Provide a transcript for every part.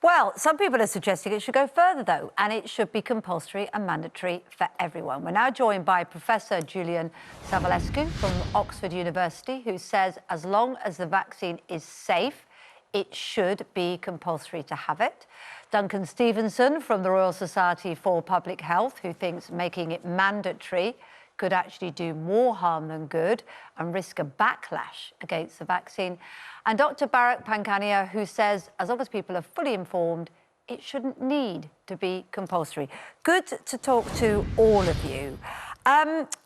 Well, some people are suggesting it should go further, though, and it should be compulsory and mandatory for everyone. We're now joined by Professor Julian Savulescu from Oxford University, who says as long as the vaccine is safe, it should be compulsory to have it. Duncan Stephenson from the Royal Society for Public Health, who thinks making it mandatory could actually do more harm than good and risk a backlash against the vaccine. And Dr. Bharat Pankhania, who says as long as people are fully informed, it shouldn't need to be compulsory. Good to talk to all of you.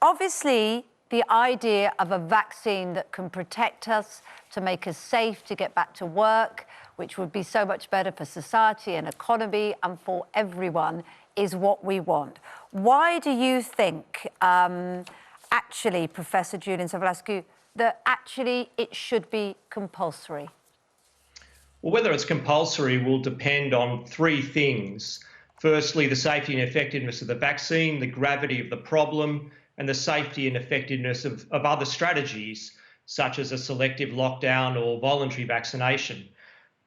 Obviously, the idea of a vaccine that can protect us, to make us safe to get back to work, which would be so much better for society and economy and for everyone, is what we want. Why do you think, actually, Professor Julian Savulescu, that actually it should be compulsory? Well, whether it's compulsory will depend on three things. Firstly, the safety and effectiveness of the vaccine, the gravity of the problem, and the safety and effectiveness of other strategies, such as a selective lockdown or voluntary vaccination.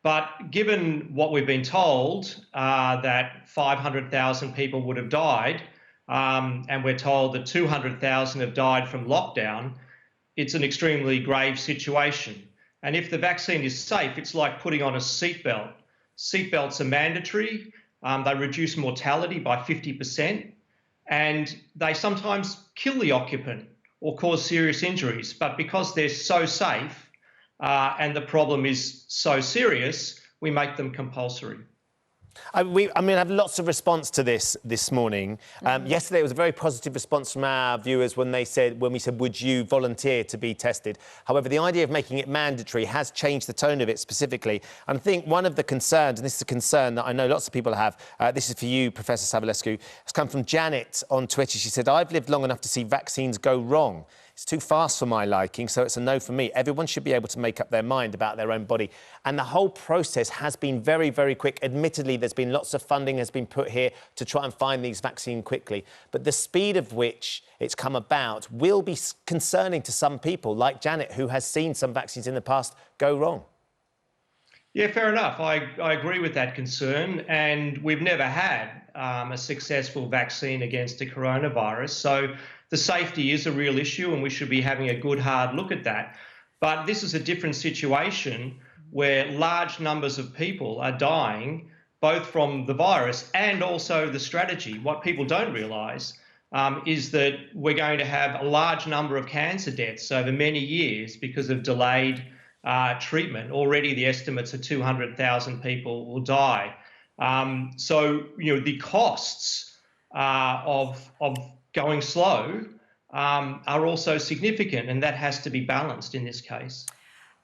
But given what we've been told, that 500,000 people would have died, and we're told that 200,000 have died from lockdown, it's an extremely grave situation. And if the vaccine is safe, it's like putting on a seatbelt. Seatbelts are mandatory. They reduce mortality by 50%, and they sometimes kill the occupant or cause serious injuries. But because they're so safe and the problem is so serious, we make them compulsory. I have lots of response to this morning. Yesterday, it was a very positive response from our viewers when we said, would you volunteer to be tested? However, the idea of making it mandatory has changed the tone of it specifically. And I think one of the concerns, and this is a concern that I know lots of people have, this is for you, Professor Savulescu, has come from Janet on Twitter. She said, I've lived long enough to see vaccines go wrong. It's too fast for my liking, so it's a no for me. Everyone should be able to make up their mind about their own body. And the whole process has been very, very quick. Admittedly, there's been lots of funding has been put here to try and find these vaccines quickly. But the speed of which it's come about will be concerning to some people, like Janet, who has seen some vaccines in the past go wrong. Yeah, fair enough. I agree with that concern. And we've never had a successful vaccine against a coronavirus. So the safety is a real issue, and we should be having a good, hard look at that. But this is a different situation where large numbers of people are dying, both from the virus and also the strategy. What people don't realise is that we're going to have a large number of cancer deaths over many years because of delayed treatment. Already the estimates are 200,000 people will die. So, the costs of going slow are also significant, and that has to be balanced in this case.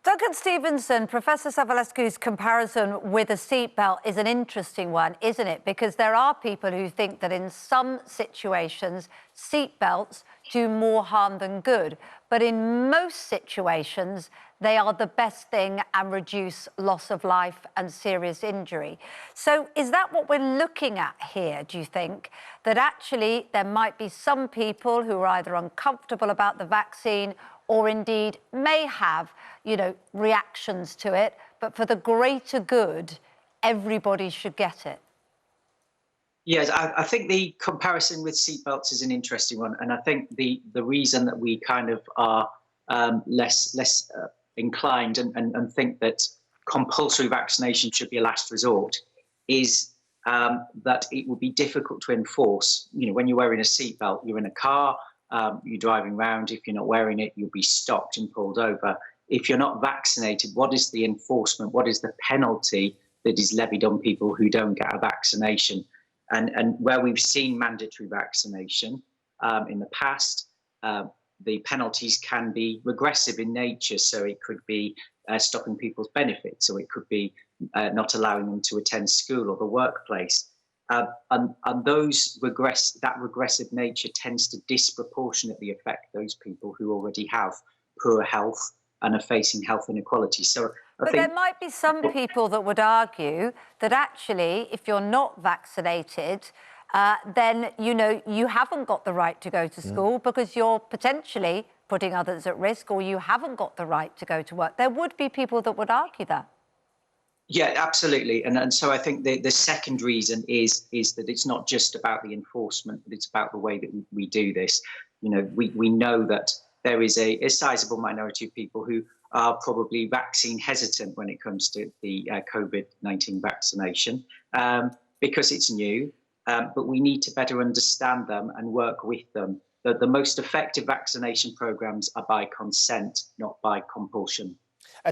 Duncan Stephenson, Professor Savulescu's comparison with a seatbelt is an interesting one, isn't it? Because there are people who think that in some situations, seatbelts do more harm than good. But in most situations, they are the best thing and reduce loss of life and serious injury. So is that what we're looking at here, do you think? That actually there might be some people who are either uncomfortable about the vaccine or indeed may have, reactions to it, but for the greater good, everybody should get it? Yes, I think the comparison with seatbelts is an interesting one. And I think the reason that we kind of are less inclined and think that compulsory vaccination should be a last resort is that it would be difficult to enforce. When you're wearing a seatbelt, you're in a car, you're driving around. If you're not wearing it, you'll be stopped and pulled over. If you're not vaccinated, what is the enforcement? What is the penalty that is levied on people who don't get a vaccination? And where we've seen mandatory vaccination in the past, the penalties can be regressive in nature. So it could be stopping people's benefits, or it could be not allowing them to attend school or the workplace. And that regressive nature tends to disproportionately affect those people who already have poor health and are facing health inequality. So But there might be some people that would argue that actually, if you're not vaccinated, then, you haven't got the right to go to school because you're potentially putting others at risk, or you haven't got the right to go to work. There would be people that would argue that. Yeah, absolutely. And so I think the second reason is that it's not just about the enforcement, but it's about the way that we do this. We know that there is a sizable minority of people who are probably vaccine hesitant when it comes to the COVID-19 vaccination because it's new, but we need to better understand them and work with them. The most effective vaccination programs are by consent, not by compulsion.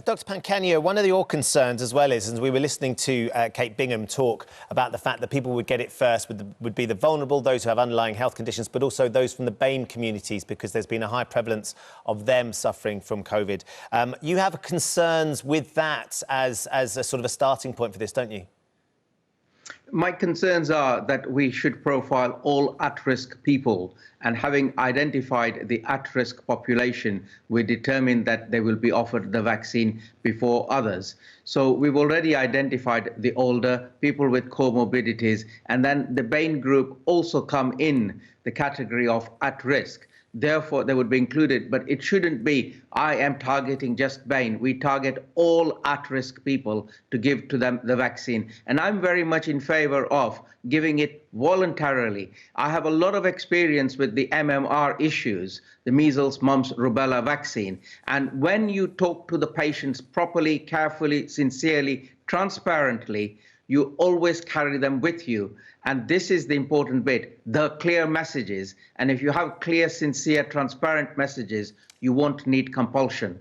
Dr. Pankhania, one of your concerns as well is, as we were listening to Kate Bingham talk about the fact that people would get it first would be the vulnerable, those who have underlying health conditions, but also those from the BAME communities, because there's been a high prevalence of them suffering from COVID. You have concerns with that as a sort of a starting point for this, don't you? My concerns are that we should profile all at-risk people, and having identified the at-risk population, we determine that they will be offered the vaccine before others. So we've already identified the older, people with comorbidities, and then the BAME group also come in the category of at-risk. Therefore, they would be included, but it shouldn't be, I am targeting just BAME. We target all at-risk people to give to them the vaccine. And I'm very much in favor of giving it voluntarily. I have a lot of experience with the MMR issues, the measles, mumps, rubella vaccine. And when you talk to the patients properly, carefully, sincerely, transparently, you always carry them with you. And this is the important bit, the clear messages. And if you have clear, sincere, transparent messages, you won't need compulsion.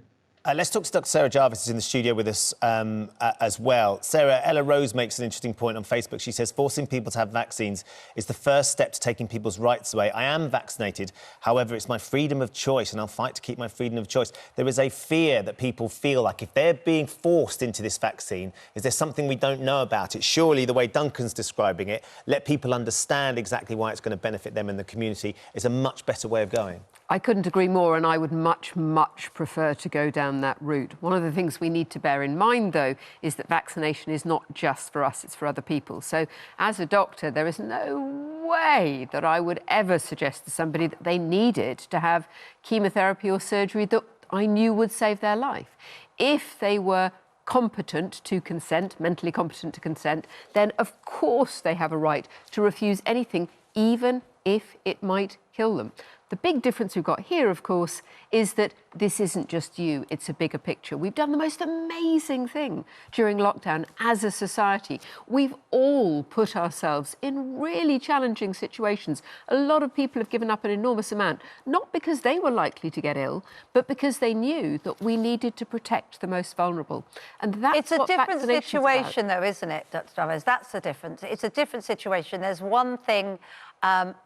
Let's talk to Dr. Sarah Jarvis, who's in the studio with us as well. Sarah, Ella Rose makes an interesting point on Facebook. She says, forcing people to have vaccines is the first step to taking people's rights away. I am vaccinated. However, it's my freedom of choice, and I'll fight to keep my freedom of choice. There is a fear that people feel like if they're being forced into this vaccine, is there something we don't know about it? Surely the way Duncan's describing it, let people understand exactly why it's going to benefit them and the community, is a much better way of going. I couldn't agree more, and I would much, much prefer to go down that route. One of the things we need to bear in mind, though, is that vaccination is not just for us, it's for other people. So as a doctor, there is no way that I would ever suggest to somebody that they needed to have chemotherapy or surgery that I knew would save their life. If they were competent to consent, mentally competent to consent, then of course they have a right to refuse anything, even if it might kill them. The big difference we've got here, of course, is that this isn't just you, it's a bigger picture. We've done the most amazing thing during lockdown as a society. We've all put ourselves in really challenging situations. A lot of people have given up an enormous amount, not because they were likely to get ill, but because they knew that we needed to protect the most vulnerable. And that's It's a different situation, though, isn't it, Dr. Jarvis? That's the difference. It's a different situation. There's one thing,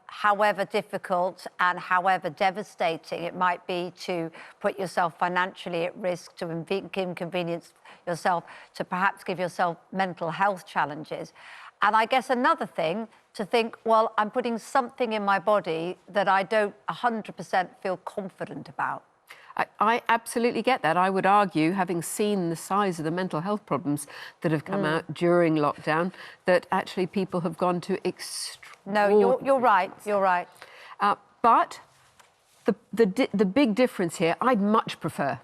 however difficult and however devastating it might be to put yourself financially at risk, to inconvenience yourself, to perhaps give yourself mental health challenges. And I guess another thing, to think, well, I'm putting something in my body that I don't 100% feel confident about. I absolutely get that. I would argue, having seen the size of the mental health problems that have come out during lockdown, that actually people have gone to No, you're right. You're right. But the big difference here, I'd much prefer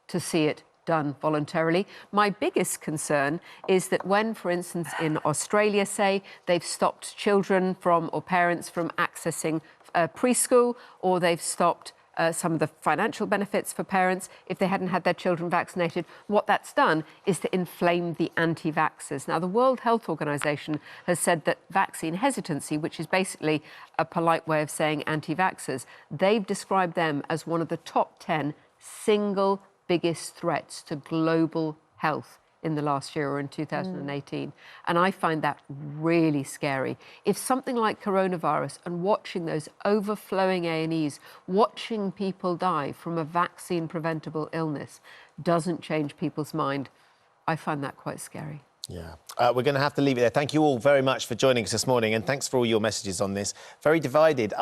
to see it done voluntarily. My biggest concern is that when, for instance, in Australia, say, they've stopped children from, or parents from accessing preschool, or they've stopped some of the financial benefits for parents if they hadn't had their children vaccinated. What that's done is to inflame the anti-vaxxers. Now, the World Health Organization has said that vaccine hesitancy, which is basically a polite way of saying anti-vaxxers, they've described them as one of the top 10 single biggest threats to global health in the last year, or in 2018. And I find that really scary. If something like coronavirus, and watching those overflowing A&Es, watching people die from a vaccine preventable illness, doesn't change people's mind, I find that quite scary. Yeah. We're going to have to leave it there. Thank you all very much for joining us this morning, and thanks for all your messages on this. Very divided.